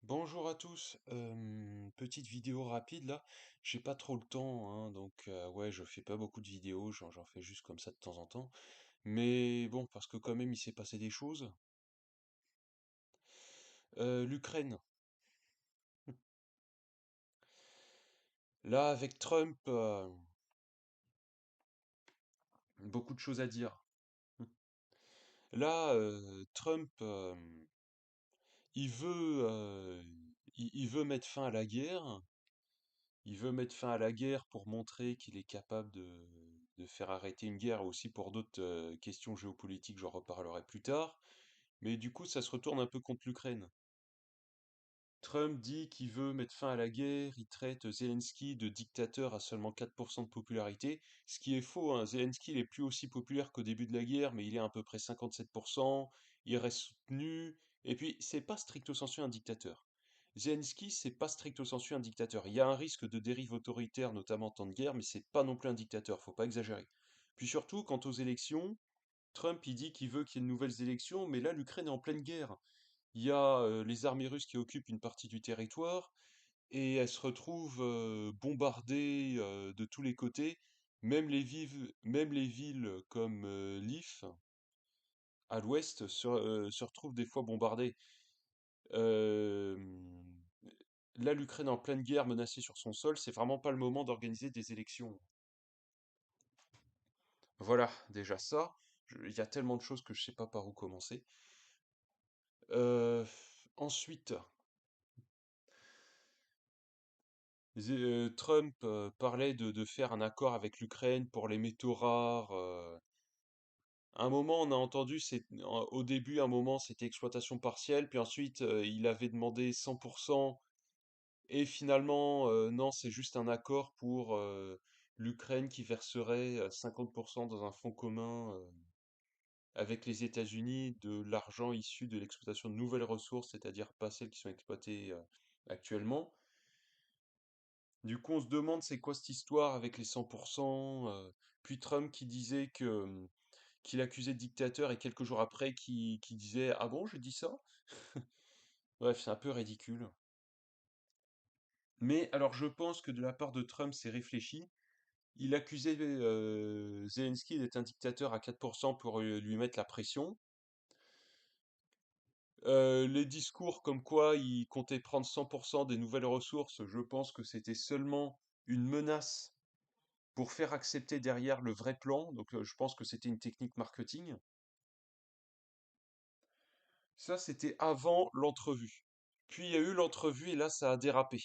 Bonjour à tous, petite vidéo rapide là, j'ai pas trop le temps, hein, donc ouais, je fais pas beaucoup de vidéos, j'en fais juste comme ça de temps en temps, mais bon, parce que quand même il s'est passé des choses. L'Ukraine, là avec Trump, beaucoup de choses à dire. Là, Trump, il veut, il veut mettre fin à la guerre. Il veut mettre fin à la guerre pour montrer qu'il est capable de faire arrêter une guerre, aussi pour d'autres questions géopolitiques, j'en reparlerai plus tard. Mais du coup, ça se retourne un peu contre l'Ukraine. Trump dit qu'il veut mettre fin à la guerre, il traite Zelensky de dictateur à seulement 4% de popularité, ce qui est faux, hein. Zelensky n'est plus aussi populaire qu'au début de la guerre, mais il est à peu près 57%, il reste soutenu, et puis c'est pas stricto sensu un dictateur. Zelensky, c'est pas stricto sensu un dictateur. Il y a un risque de dérive autoritaire, notamment en temps de guerre, mais c'est pas non plus un dictateur, faut pas exagérer. Puis surtout, quant aux élections, Trump il dit qu'il veut qu'il y ait de nouvelles élections, mais là l'Ukraine est en pleine guerre. Il y a les armées russes qui occupent une partie du territoire et elles se retrouvent bombardées de tous les côtés. Même les villes comme Lviv, à l'ouest, se retrouvent des fois bombardées. Euh, Là, l'Ukraine en pleine guerre, menacée sur son sol, c'est vraiment pas le moment d'organiser des élections. Voilà, déjà ça. Il y a tellement de choses que je sais pas par où commencer. Euh, Ensuite, Trump parlait de faire un accord avec l'Ukraine pour les métaux rares. À un moment, on a entendu, au début, un moment, c'était exploitation partielle, puis ensuite, il avait demandé 100%, et finalement, non, c'est juste un accord pour l'Ukraine qui verserait 50% dans un fonds commun avec les États-Unis de l'argent issu de l'exploitation de nouvelles ressources, c'est-à-dire pas celles qui sont exploitées actuellement. Du coup, on se demande c'est quoi cette histoire avec les 100%. Puis Trump qui disait qu'il accusait de dictateur et quelques jours après qui disait ah bon, j'ai dit ça? Bref, c'est un peu ridicule. Mais alors, je pense que de la part de Trump, c'est réfléchi. Il accusait Zelensky d'être un dictateur à 4% pour lui mettre la pression. Les discours comme quoi il comptait prendre 100% des nouvelles ressources, je pense que c'était seulement une menace pour faire accepter derrière le vrai plan. Donc je pense que c'était une technique marketing. Ça, c'était avant l'entrevue. Puis il y a eu l'entrevue et là, ça a dérapé.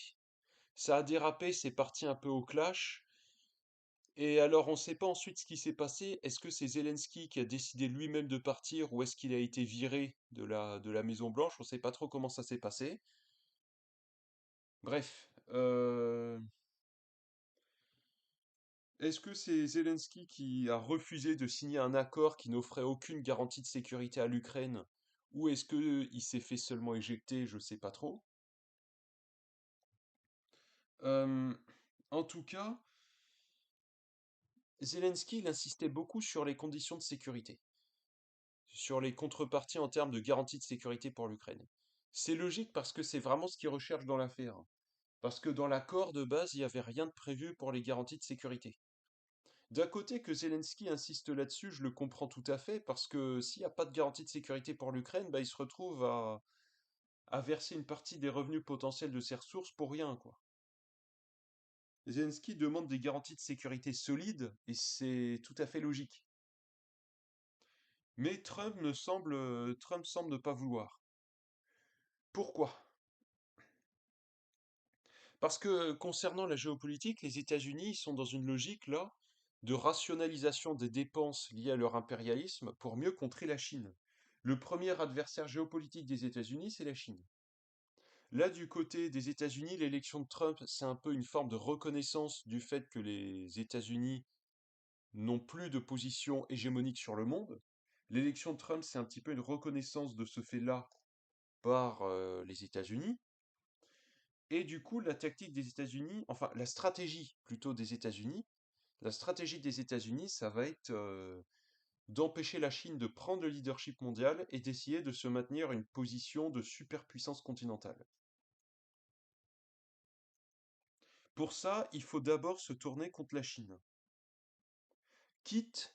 Ça a dérapé, c'est parti un peu au clash. Et alors, on ne sait pas ensuite ce qui s'est passé. Est-ce que c'est Zelensky qui a décidé lui-même de partir ou est-ce qu'il a été viré de la Maison Blanche? On ne sait pas trop comment ça s'est passé. Bref, est-ce que c'est Zelensky qui a refusé de signer un accord qui n'offrait aucune garantie de sécurité à l'Ukraine? Ou est-ce que il s'est fait seulement éjecter? Je sais pas trop. Euh, En tout cas, Zelensky il insistait beaucoup sur les conditions de sécurité, sur les contreparties en termes de garantie de sécurité pour l'Ukraine. C'est logique parce que c'est vraiment ce qu'il recherche dans l'affaire. Parce que dans l'accord de base, il n'y avait rien de prévu pour les garanties de sécurité. D'un côté que Zelensky insiste là-dessus, je le comprends tout à fait, parce que s'il n'y a pas de garantie de sécurité pour l'Ukraine, bah, il se retrouve à verser une partie des revenus potentiels de ses ressources pour rien, quoi. Zelensky demande des garanties de sécurité solides, et c'est tout à fait logique. Mais Trump semble ne pas vouloir. Pourquoi? Parce que concernant la géopolitique, les États-Unis sont dans une logique là de rationalisation des dépenses liées à leur impérialisme pour mieux contrer la Chine. Le premier adversaire géopolitique des États-Unis, c'est la Chine. Là, du côté des États-Unis, l'élection de Trump, c'est un peu une forme de reconnaissance du fait que les États-Unis n'ont plus de position hégémonique sur le monde. L'élection de Trump, c'est un petit peu une reconnaissance de ce fait-là par les États-Unis. Et du coup, la tactique des États-Unis, enfin la stratégie plutôt des États-Unis, la stratégie des États-Unis, ça va être d'empêcher la Chine de prendre le leadership mondial et d'essayer de se maintenir une position de superpuissance continentale. Pour ça, il faut d'abord se tourner contre la Chine, quitte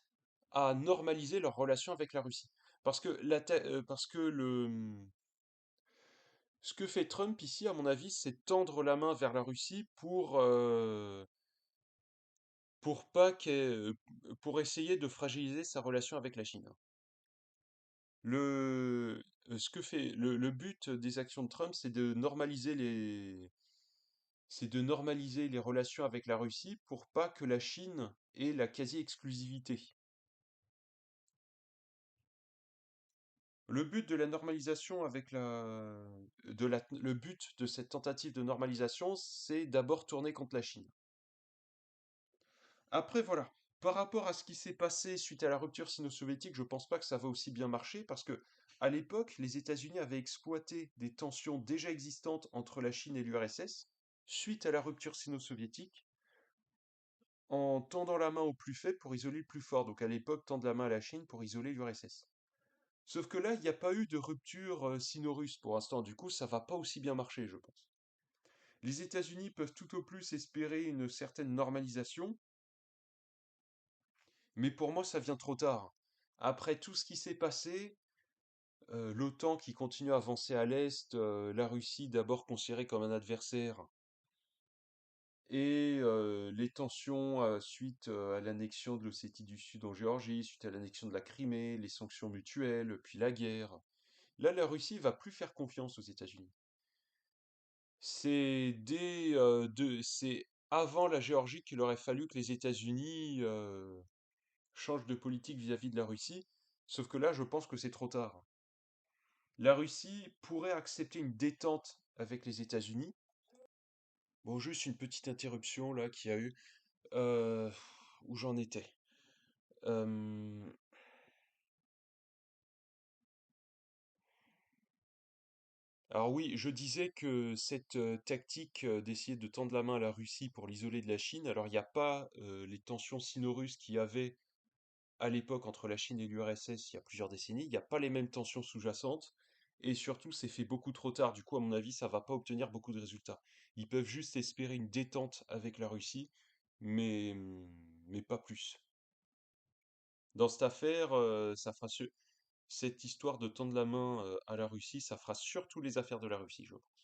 à normaliser leurs relations avec la Russie. Parce que ce que fait Trump ici, à mon avis, c'est tendre la main vers la Russie pour pas pour essayer de fragiliser sa relation avec la Chine. Le but des actions de Trump, c'est de normaliser les relations avec la Russie pour pas que la Chine ait la quasi-exclusivité. Le but de la normalisation le but de cette tentative de normalisation, c'est d'abord tourner contre la Chine. Après, voilà. Par rapport à ce qui s'est passé suite à la rupture sino-soviétique, je pense pas que ça va aussi bien marcher parce que, à l'époque, les États-Unis avaient exploité des tensions déjà existantes entre la Chine et l'URSS suite à la rupture sino-soviétique en tendant la main au plus faible pour isoler le plus fort. Donc à l'époque, tendre la main à la Chine pour isoler l'URSS. Sauf que là, il n'y a pas eu de rupture sino-russe pour l'instant. Du coup, ça va pas aussi bien marcher, je pense. Les États-Unis peuvent tout au plus espérer une certaine normalisation, mais pour moi, ça vient trop tard. Après tout ce qui s'est passé, l'OTAN qui continue à avancer à l'Est, la Russie d'abord considérée comme un adversaire, et les tensions suite à l'annexion de l'Ossétie du Sud en Géorgie, suite à l'annexion de la Crimée, les sanctions mutuelles, puis la guerre. Là, la Russie va plus faire confiance aux États-Unis. C'est avant la Géorgie qu'il aurait fallu que les États-Unis changent de politique vis-à-vis de la Russie, sauf que là, je pense que c'est trop tard. La Russie pourrait accepter une détente avec les États-Unis. Bon, juste une petite interruption là qu'il y a eu. Euh, où j'en étais? Euh, alors oui, je disais que cette tactique d'essayer de tendre la main à la Russie pour l'isoler de la Chine, alors il n'y a pas les tensions sino-russes qu'il y avait à l'époque entre la Chine et l'URSS il y a plusieurs décennies, il n'y a pas les mêmes tensions sous-jacentes, et surtout c'est fait beaucoup trop tard, du coup à mon avis ça va pas obtenir beaucoup de résultats. Ils peuvent juste espérer une détente avec la Russie, mais pas plus. Dans cette affaire, cette histoire de tendre la main à la Russie, ça fera surtout les affaires de la Russie, je pense.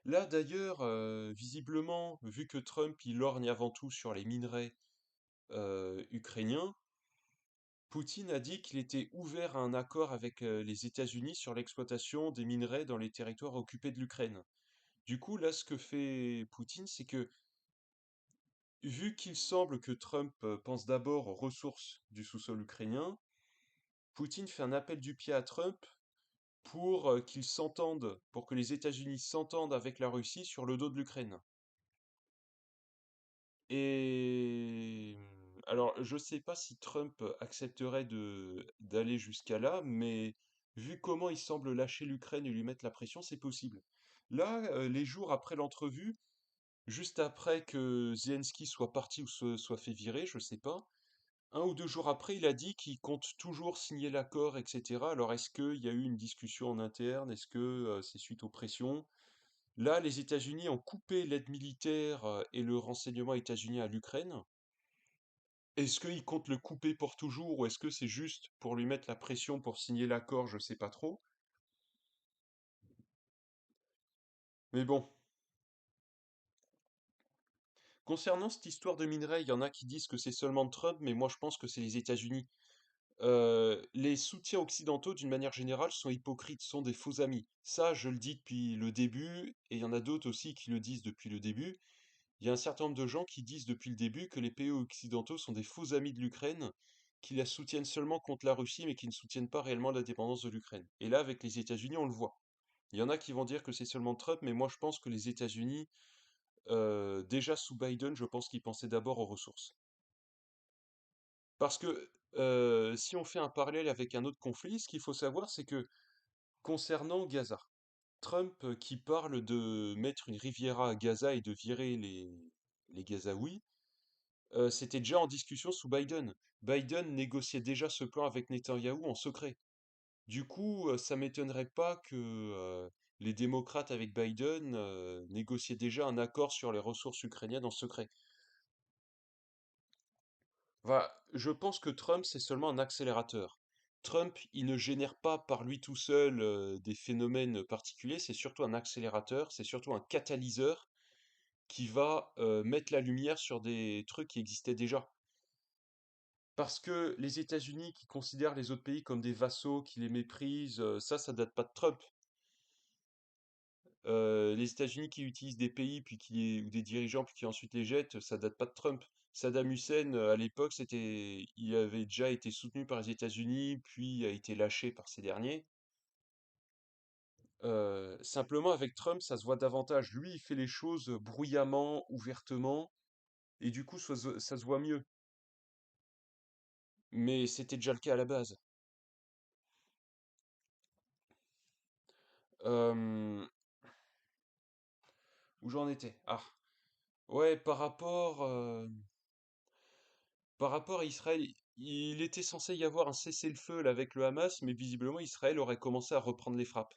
Là d'ailleurs, visiblement, vu que Trump il lorgne avant tout sur les minerais ukrainiens, Poutine a dit qu'il était ouvert à un accord avec les États-Unis sur l'exploitation des minerais dans les territoires occupés de l'Ukraine. Du coup, là, ce que fait Poutine, c'est que, vu qu'il semble que Trump pense d'abord aux ressources du sous-sol ukrainien, Poutine fait un appel du pied à Trump pour pour que les États-Unis s'entendent avec la Russie sur le dos de l'Ukraine. Et alors, je sais pas si Trump accepterait d'aller jusqu'à là, mais vu comment il semble lâcher l'Ukraine et lui mettre la pression, c'est possible. Là, les jours après l'entrevue, juste après que Zelensky soit parti ou soit fait virer, je sais pas, un ou deux jours après, il a dit qu'il compte toujours signer l'accord, etc. Alors, est-ce qu'il y a eu une discussion en interne? Est-ce que c'est suite aux pressions? Là, les États-Unis ont coupé l'aide militaire et le renseignement états-unien à l'Ukraine. Est-ce qu'il compte le couper pour toujours ou est-ce que c'est juste pour lui mettre la pression pour signer l'accord? Je sais pas trop. Mais bon, concernant cette histoire de minerais, il y en a qui disent que c'est seulement Trump, mais moi je pense que c'est les États-Unis. Les soutiens occidentaux, d'une manière générale, sont hypocrites, sont des faux amis. Ça, je le dis depuis le début, et il y en a d'autres aussi qui le disent depuis le début. Il y a un certain nombre de gens qui disent depuis le début que les pays occidentaux sont des faux amis de l'Ukraine, qui la soutiennent seulement contre la Russie, mais qui ne soutiennent pas réellement l'indépendance de l'Ukraine. Et là, avec les États-Unis, on le voit. Il y en a qui vont dire que c'est seulement Trump, mais moi je pense que les États-Unis, déjà sous Biden, je pense qu'ils pensaient d'abord aux ressources. Parce que si on fait un parallèle avec un autre conflit, ce qu'il faut savoir, c'est que concernant Gaza, Trump qui parle de mettre une riviera à Gaza et de virer les Gazaouis, c'était déjà en discussion sous Biden. Biden négociait déjà ce plan avec Netanyahou en secret. Du coup, ça m'étonnerait pas que les démocrates avec Biden négociaient déjà un accord sur les ressources ukrainiennes en secret. Voilà, je pense que Trump, c'est seulement un accélérateur. Trump, il ne génère pas par lui tout seul des phénomènes particuliers, c'est surtout un accélérateur, c'est surtout un catalyseur qui va mettre la lumière sur des trucs qui existaient déjà. Parce que les États-Unis qui considèrent les autres pays comme des vassaux, qui les méprisent, ça date pas de Trump. Les États-Unis qui utilisent des pays ou des dirigeants puis qui ensuite les jettent, ça date pas de Trump. Saddam Hussein, à l'époque, il avait déjà été soutenu par les États-Unis, puis a été lâché par ces derniers. Simplement, avec Trump, ça se voit davantage. Lui, il fait les choses bruyamment, ouvertement, et du coup, ça se voit mieux. Mais c'était déjà le cas à la base. Euh, où j'en étais? Ah, ouais, par rapport à Israël, il était censé y avoir un cessez-le-feu là, avec le Hamas, mais visiblement Israël aurait commencé à reprendre les frappes.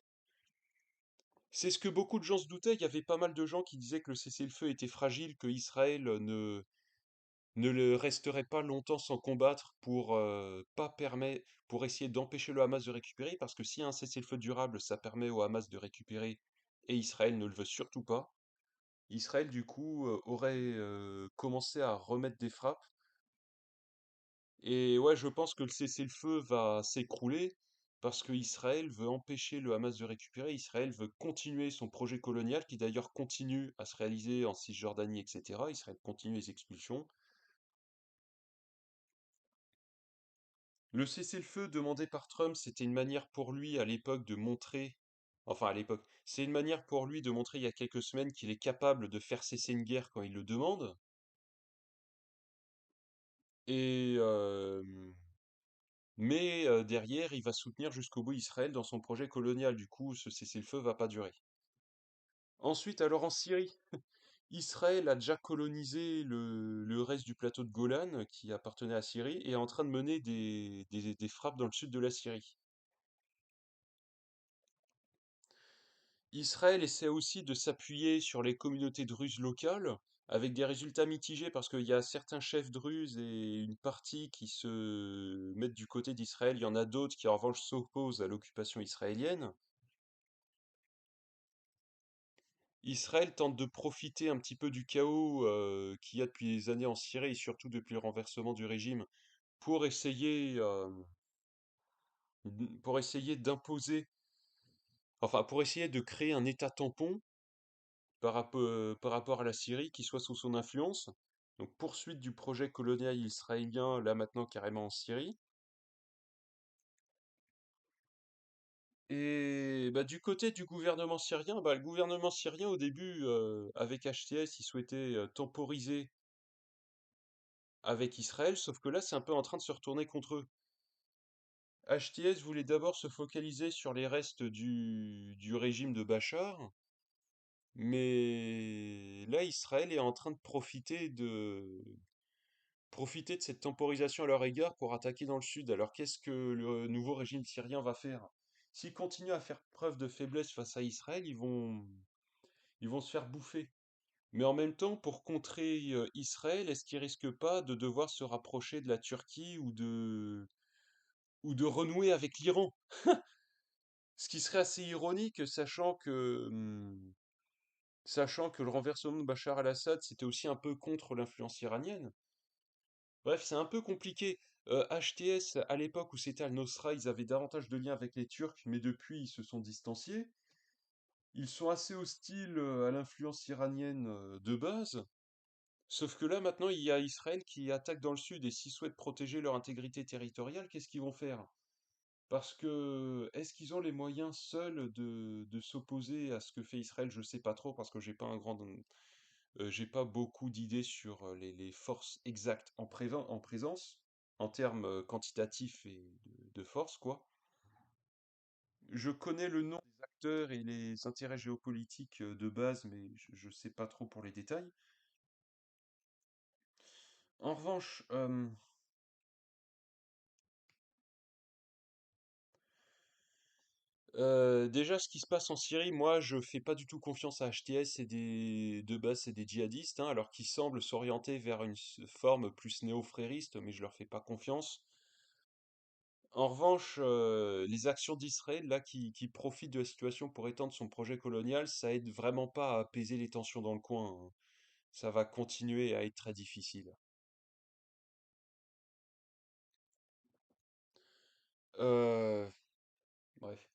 C'est ce que beaucoup de gens se doutaient. Il y avait pas mal de gens qui disaient que le cessez-le-feu était fragile, que Israël ne le resterait pas longtemps sans combattre pour pas permettre, pour essayer d'empêcher le Hamas de récupérer, parce que s'il y a un cessez-le-feu durable, ça permet au Hamas de récupérer, et Israël ne le veut surtout pas. Israël, du coup, aurait commencé à remettre des frappes. Et ouais, je pense que le cessez-le-feu va s'écrouler parce que Israël veut empêcher le Hamas de récupérer. Israël veut continuer son projet colonial qui d'ailleurs continue à se réaliser en Cisjordanie, etc. Israël continue les expulsions. Le cessez-le-feu demandé par Trump, c'était une manière pour lui à l'époque de montrer, enfin à l'époque, c'est une manière pour lui de montrer il y a quelques semaines qu'il est capable de faire cesser une guerre quand il le demande. Et mais derrière, il va soutenir jusqu'au bout Israël dans son projet colonial. Du coup, ce cessez-le-feu va pas durer. Ensuite, alors en Syrie, Israël a déjà colonisé le reste du plateau de Golan qui appartenait à Syrie et est en train de mener des frappes dans le sud de la Syrie. Israël essaie aussi de s'appuyer sur les communautés druzes locales avec des résultats mitigés parce qu'il y a certains chefs druzes et une partie qui se mettent du côté d'Israël. Il y en a d'autres qui en revanche s'opposent à l'occupation israélienne. Israël tente de profiter un petit peu du chaos qu'il y a depuis des années en Syrie et surtout depuis le renversement du régime pour pour essayer d'imposer, enfin pour essayer de créer un État tampon par rapport à la Syrie qui soit sous son influence. Donc poursuite du projet colonial israélien là maintenant carrément en Syrie. Et bah, du côté du gouvernement syrien, bah, le gouvernement syrien au début avec HTS, il souhaitait temporiser avec Israël, sauf que là c'est un peu en train de se retourner contre eux. HTS voulait d'abord se focaliser sur les restes du régime de Bachar, mais là Israël est en train de profiter de cette temporisation à leur égard pour attaquer dans le sud. Alors qu'est-ce que le nouveau régime syrien va faire? S'ils continuent à faire preuve de faiblesse face à Israël, ils vont se faire bouffer. Mais en même temps, pour contrer Israël, est-ce qu'ils risquent pas de devoir se rapprocher de la Turquie ou de renouer avec l'Iran? Ce qui serait assez ironique, sachant que le renversement de Bachar al-Assad, c'était aussi un peu contre l'influence iranienne. Bref, c'est un peu compliqué. HTS, à l'époque où c'était Al-Nosra, ils avaient davantage de liens avec les Turcs, mais depuis, ils se sont distanciés. Ils sont assez hostiles à l'influence iranienne de base. Sauf que là, maintenant, il y a Israël qui attaque dans le sud, et s'ils souhaitent protéger leur intégrité territoriale, qu'est-ce qu'ils vont faire? Parce que est-ce qu'ils ont les moyens seuls de s'opposer à ce que fait Israël? Je sais pas trop parce que j'ai pas beaucoup d'idées sur les forces exactes en présence, en termes quantitatifs et de force, quoi. Je connais le nom des acteurs et les intérêts géopolitiques de base, mais je sais pas trop pour les détails. En revanche, Déjà, ce qui se passe en Syrie, moi, je fais pas du tout confiance à HTS et de base, c'est des djihadistes, hein, alors qu'ils semblent s'orienter vers une forme plus néo-frériste, mais je leur fais pas confiance. En revanche, les actions d'Israël, là, qui profitent de la situation pour étendre son projet colonial, ça aide vraiment pas à apaiser les tensions dans le coin, hein. Ça va continuer à être très difficile. Euh, Bref,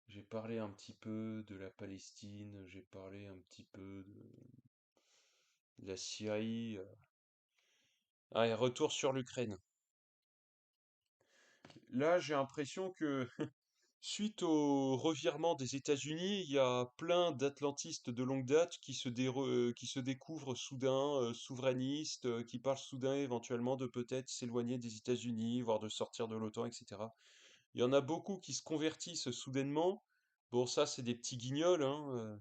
j'ai parlé un petit peu de la Palestine, j'ai parlé un petit peu de la Syrie. Allez, retour sur l'Ukraine. Là, j'ai l'impression que suite au revirement des États-Unis, il y a plein d'atlantistes de longue date qui se découvrent soudain souverainistes, qui parlent soudain éventuellement de peut-être s'éloigner des États-Unis, voire de sortir de l'OTAN, etc. Il y en a beaucoup qui se convertissent soudainement. Bon, ça, c'est des petits guignols, hein.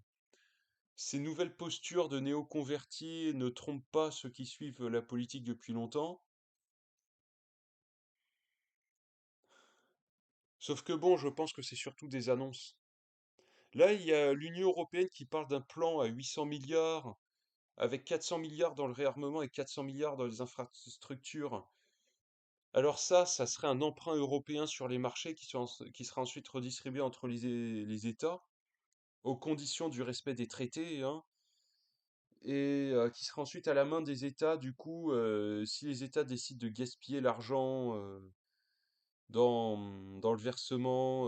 Ces nouvelles postures de néo-convertis ne trompent pas ceux qui suivent la politique depuis longtemps. Sauf que bon, je pense que c'est surtout des annonces. Là, il y a l'Union européenne qui parle d'un plan à 800 milliards, avec 400 milliards dans le réarmement et 400 milliards dans les infrastructures. Alors ça serait un emprunt européen sur les marchés qui sera ensuite redistribué entre les États, aux conditions du respect des traités, hein, et qui sera ensuite à la main des États. Du coup, si les États décident de gaspiller l'argent dans, dans le versement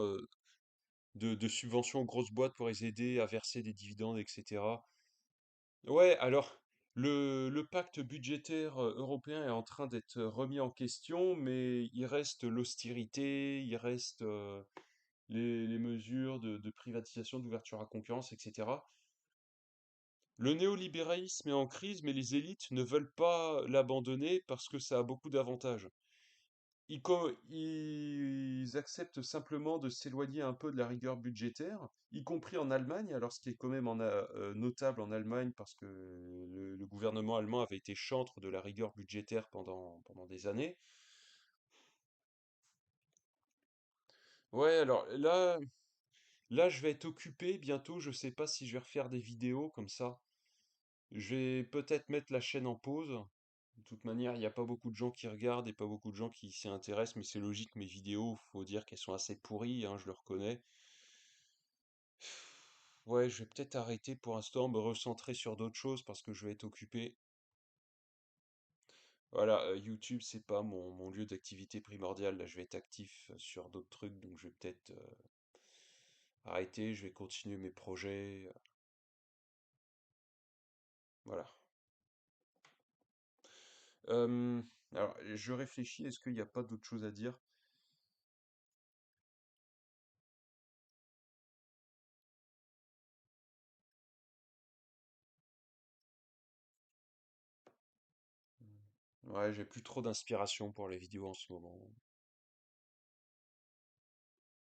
de subventions aux grosses boîtes pour les aider à verser des dividendes, etc. Ouais, alors le pacte budgétaire européen est en train d'être remis en question, mais il reste l'austérité, il reste les mesures de privatisation, d'ouverture à concurrence, etc. Le néolibéralisme est en crise, mais les élites ne veulent pas l'abandonner parce que ça a beaucoup d'avantages. Ils acceptent simplement de s'éloigner un peu de la rigueur budgétaire, y compris en Allemagne, alors ce qui est quand même notable en Allemagne parce que le gouvernement allemand avait été chantre de la rigueur budgétaire pendant des années. Ouais, alors là, je vais être occupé bientôt, je sais pas si je vais refaire des vidéos comme ça. Je vais peut-être mettre la chaîne en pause. De toute manière, il n'y a pas beaucoup de gens qui regardent et pas beaucoup de gens qui s'y intéressent, mais c'est logique, mes vidéos, faut dire qu'elles sont assez pourries, hein, je le reconnais. Ouais, je vais peut-être arrêter pour l'instant, me recentrer sur d'autres choses parce que je vais être occupé. Voilà, YouTube, c'est pas mon lieu d'activité primordial. Là, je vais être actif sur d'autres trucs, donc je vais peut-être arrêter. Je vais continuer mes projets. Voilà. Euh, alors, je réfléchis, est-ce qu'il n'y a pas d'autre chose à dire? Ouais, j'ai plus trop d'inspiration pour les vidéos en ce moment.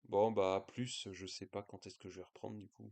Bon, bah, à plus, je sais pas quand est-ce que je vais reprendre du coup.